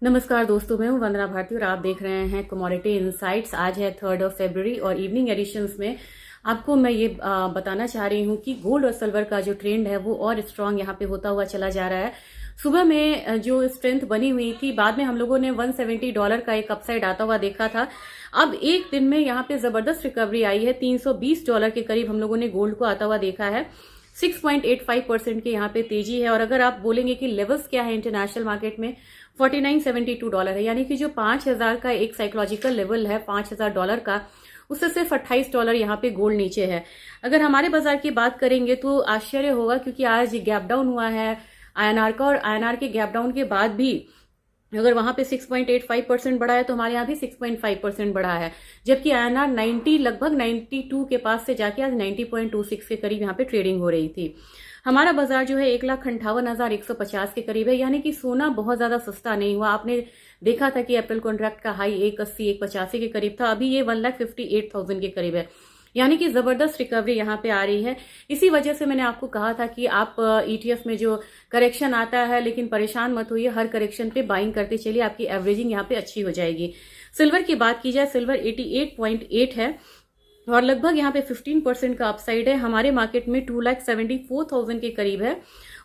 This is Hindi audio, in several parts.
नमस्कार दोस्तों, मैं हूं वंदना भारती और आप देख रहे हैं कमोडिटी इनसाइट्स। आज है 3 फरवरी और इवनिंग एडिशंस में आपको मैं ये बताना चाह रही हूं कि गोल्ड और सिल्वर का जो ट्रेंड है वो और स्ट्रांग यहाँ पे होता हुआ चला जा रहा है। सुबह में जो स्ट्रेंथ बनी हुई थी, बाद में हम लोगों ने $170 का एक अपसाइड आता हुआ देखा था। अब एक दिन में यहाँ पे जबरदस्त रिकवरी आई है। $320 के करीब हम लोगों ने गोल्ड को आता हुआ देखा है। 6.85% के यहाँ पे तेजी है। और अगर आप बोलेंगे कि लेवल्स क्या है इंटरनेशनल मार्केट में, $49.72 है, यानी कि जो 5,000 का एक साइकोलॉजिकल लेवल है $5,000 का, उससे सिर्फ $28 यहाँ पे गोल्ड नीचे है। अगर हमारे बाजार की बात करेंगे तो आश्चर्य होगा, क्योंकि आज गैप डाउन हुआ है आईएनआर का, और आईएनआर के गैप डाउन के बाद भी अगर वहां पे 6.85% बढ़ा है तो हमारे यहाँ भी 6.5% बढ़ा है। जबकि आईएनआर 90 लगभग 92 के पास से जाके आज 90.26 के करीब यहाँ पे ट्रेडिंग हो रही थी। हमारा बाजार जो है 1,58,150 के करीब है, यानी कि सोना बहुत ज्यादा सस्ता नहीं हुआ। आपने देखा था कि अप्रैल कॉन्ट्रैक्ट का हाई 180 185 के करीब था, अभी ये 1,58,000 के करीब है, यानी कि जबरदस्त रिकवरी यहाँ पे आ रही है। इसी वजह से मैंने आपको कहा था कि आप ईटीएफ में जो करेक्शन आता है, लेकिन परेशान मत होइए, हर करेक्शन पे बाइंग करते चलिए, आपकी एवरेजिंग यहाँ पे अच्छी हो जाएगी। सिल्वर की बात की जाए, सिल्वर 88.8 है और लगभग यहाँ पे 15% का अपसाइड है। हमारे मार्केट में 2,74,000 के करीब है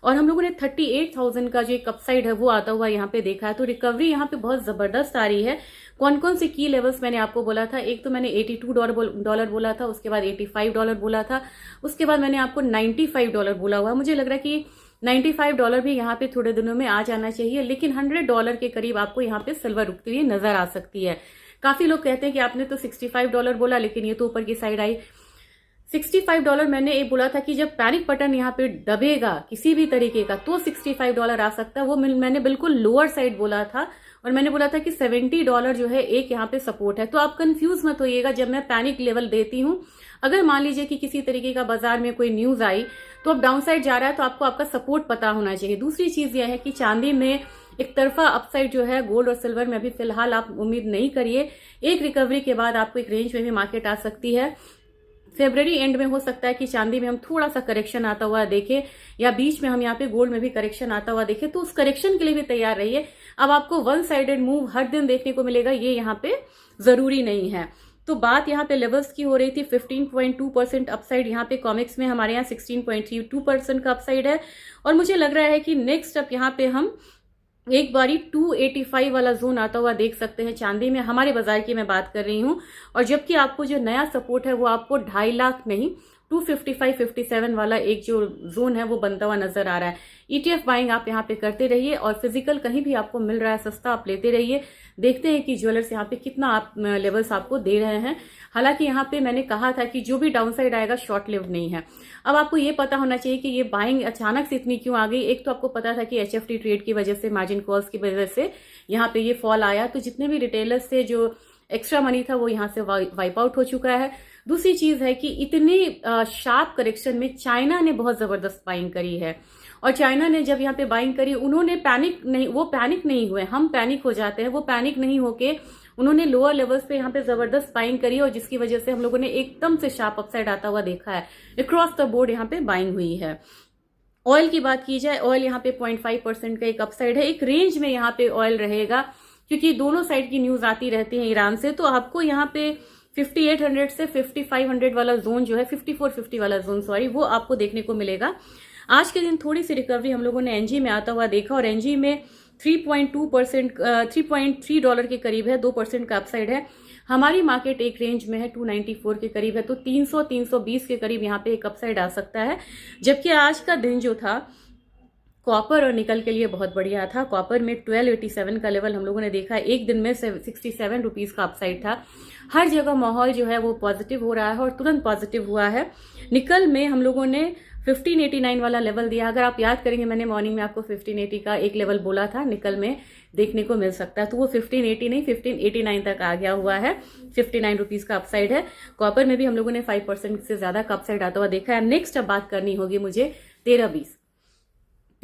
और हम लोगों ने 38,000 का जो एक अपसाइड है वो आता हुआ यहाँ पे देखा है। तो रिकवरी यहाँ पे बहुत जबरदस्त आ रही है। कौन कौन से की लेवल्स मैंने आपको बोला था, एक तो मैंने $82 बोला था, उसके बाद $85 बोला था, उसके बाद मैंने आपको $95 बोला हुआ। मुझे लग रहा है कि $95 भी यहाँ पे थोड़े दिनों में आ जाना चाहिए, लेकिन $100 के करीब आपको यहाँ पे सिल्वर रुकती हुई नजर आ सकती है। काफी लोग कहते हैं कि आपने तो $65 बोला, लेकिन ये तो ऊपर की साइड आई। $65 मैंने एक बोला था कि जब पैनिक बटन यहाँ पे दबेगा किसी भी तरीके का तो $65 आ सकता है, वो मैंने बिल्कुल लोअर साइड बोला था। और मैंने बोला था कि $70 जो है एक यहाँ पे सपोर्ट है। तो आप कंफ्यूज मत होइएगा जब मैं पैनिक लेवल देती हूँ। अगर मान लीजिए कि किसी तरीके का बाजार में कोई न्यूज आई तो अब डाउन साइड जा रहा है, तो आपको आपका सपोर्ट पता होना चाहिए। दूसरी चीज यह है कि चांदी में एक तरफा अपसाइड जो है, गोल्ड और सिल्वर में अभी फिलहाल आप उम्मीद नहीं करिए। एक रिकवरी के बाद आपको एक रेंज में भी मार्केट आ सकती है। फरवरी एंड में हो सकता है कि चांदी में हम थोड़ा सा करेक्शन आता हुआ देखें, या बीच में हम यहाँ पे गोल्ड में भी करेक्शन आता हुआ देखें, तो उस करेक्शन के लिए भी तैयार रहिए। अब आपको वन साइडेड मूव हर दिन देखने को मिलेगा, ये यहाँ पे जरूरी नहीं है। तो बात यहाँ पे लेवल्स की हो रही थी। 15.2% अपसाइड यहाँ पे कॉमिक्स में, हमारे यहाँ 16.32% का अपसाइड है। और मुझे लग रहा है कि नेक्स्ट अप यहाँ पे हम एक बारी 285 वाला जोन आता हुआ देख सकते हैं चांदी में, हमारे बाजार की मैं बात कर रही हूं। और जबकि आपको जो नया सपोर्ट है वो आपको 2.5 लाख नहीं, 255-57 वाला एक जो जोन है वो बनता हुआ नजर आ रहा है। ईटीएफ बाइंग आप यहाँ पे करते रहिए और फिजिकल कहीं भी आपको मिल रहा है सस्ता, आप लेते रहिए। देखते हैं कि ज्वेलर्स यहाँ पे कितना आप लेवल्स आपको दे रहे हैं। हालांकि यहाँ पे मैंने कहा था कि जो भी डाउनसाइड आएगा शॉर्ट लिव्ड नहीं है। अब आपको ये पता होना चाहिए कि ये बाइंग अचानक से इतनी क्यों आ गई। एक तो आपको पता था कि एचएफटी ट्रेड की वजह से, मार्जिन कॉल्स की वजह से यहाँ पे ये फॉल आया, तो जितने भी रिटेलर्स से जो एक्स्ट्रा मनी था वो यहाँ से वाइप आउट हो चुका है। दूसरी चीज है कि इतनी शार्प करेक्शन में चाइना ने बहुत जबरदस्त बाइंग करी है। और चाइना ने जब यहाँ पे बाइंग करी, उन्होंने पैनिक नहीं हुए, हम पैनिक हो जाते हैं, वो पैनिक नहीं होके उन्होंने लोअर लेवल्स पे यहाँ पे जबरदस्त बाइंग करी, और जिसकी वजह से हम लोगों ने एकदम से शार्प अपसाइड आता हुआ देखा है। अक्रॉस द बोर्ड यहाँ पे बाइंग हुई है। ऑयल की बात की जाए, ऑयल यहाँ पे 0.5% का एक अपसाइड है। एक रेंज में यहाँ पे ऑयल रहेगा, क्योंकि दोनों साइड की न्यूज आती रहती है ईरान से। तो आपको यहाँ पे 5800 से 5500 वाला जोन जो है, 5450 वाला जोन सॉरी, वो आपको देखने को मिलेगा। आज के दिन थोड़ी सी रिकवरी हम लोगों ने एनजी में आता हुआ देखा, और एनजी में 3.2% $3.3 के करीब है, 2% का अपसाइड है। हमारी मार्केट एक रेंज में है 294 के करीब है, तो 300-320 के करीब यहाँ पे एक अपसाइड आ सकता है। जबकि आज का दिन जो था कॉपर और निकल के लिए बहुत बढ़िया था। कॉपर में 1287 का लेवल हम लोगों ने देखा, एक दिन में 67 रुपीज का अपसाइड था। हर जगह माहौल जो है वो पॉजिटिव हो रहा है और तुरंत पॉजिटिव हुआ है। निकल में हम लोगों ने 1589 वाला लेवल दिया। अगर आप याद करेंगे, मैंने मॉर्निंग में आपको 1580 का एक लेवल बोला था, निकल में देखने को मिल सकता है, तो वो 1580 नहीं 1589 तक आ गया हुआ है। 59 रुपीज का अपसाइड है। कॉपर में भी हम लोगों ने 5% से ज्यादा का अपसाइड आता हुआ देखा है। नेक्स्ट अब बात करनी होगी मुझे 1320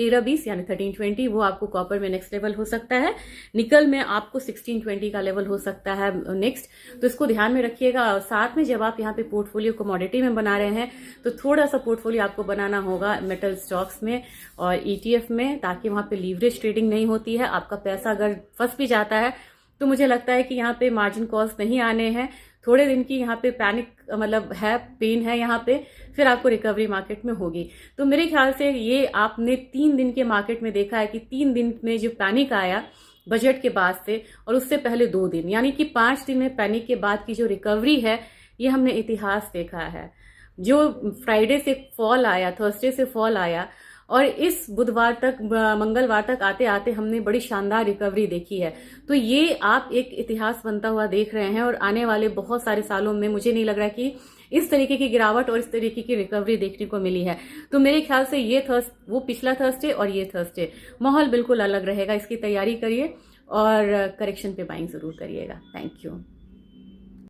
1320 यानी 1320 वो आपको कॉपर में नेक्स्ट लेवल हो सकता है। निकल में आपको 1620 का लेवल हो सकता है नेक्स्ट, तो इसको ध्यान में रखिएगा। और साथ में जब आप यहाँ पे पोर्टफोलियो कमोडिटी में बना रहे हैं तो थोड़ा सा पोर्टफोलियो आपको बनाना होगा मेटल स्टॉक्स में और ETF में, ताकि वहां पे लीवरेज ट्रेडिंग नहीं होती है। आपका पैसा अगर फंस भी जाता है तो मुझे लगता है कि यहाँ पे मार्जिन कॉल्स नहीं आने हैं। थोड़े दिन की यहाँ पे पैनिक मतलब है, पेन है यहाँ पे, फिर आपको रिकवरी मार्केट में होगी। तो मेरे ख्याल से ये आपने 3 दिन के मार्केट में देखा है कि 3 दिन में जो पैनिक आया बजट के बाद से और उससे पहले 2 दिन, यानी कि 5 दिन में पैनिक के बाद की जो रिकवरी है ये हमने इतिहास देखा है। जो फ्राइडे से फॉल आया, थर्सडे से फॉल आया और इस बुधवार तक, मंगलवार तक आते आते हमने बड़ी शानदार रिकवरी देखी है। तो ये आप एक इतिहास बनता हुआ देख रहे हैं और आने वाले बहुत सारे सालों में मुझे नहीं लग रहा कि इस तरीके की गिरावट और इस तरीके की रिकवरी देखने को मिली है। तो मेरे ख्याल से ये वो पिछला थर्सडे और ये थर्सडे माहौल बिल्कुल अलग रहेगा। इसकी तैयारी करिए और करेक्शन पे बाइंग जरूर करिएगा। Thank you.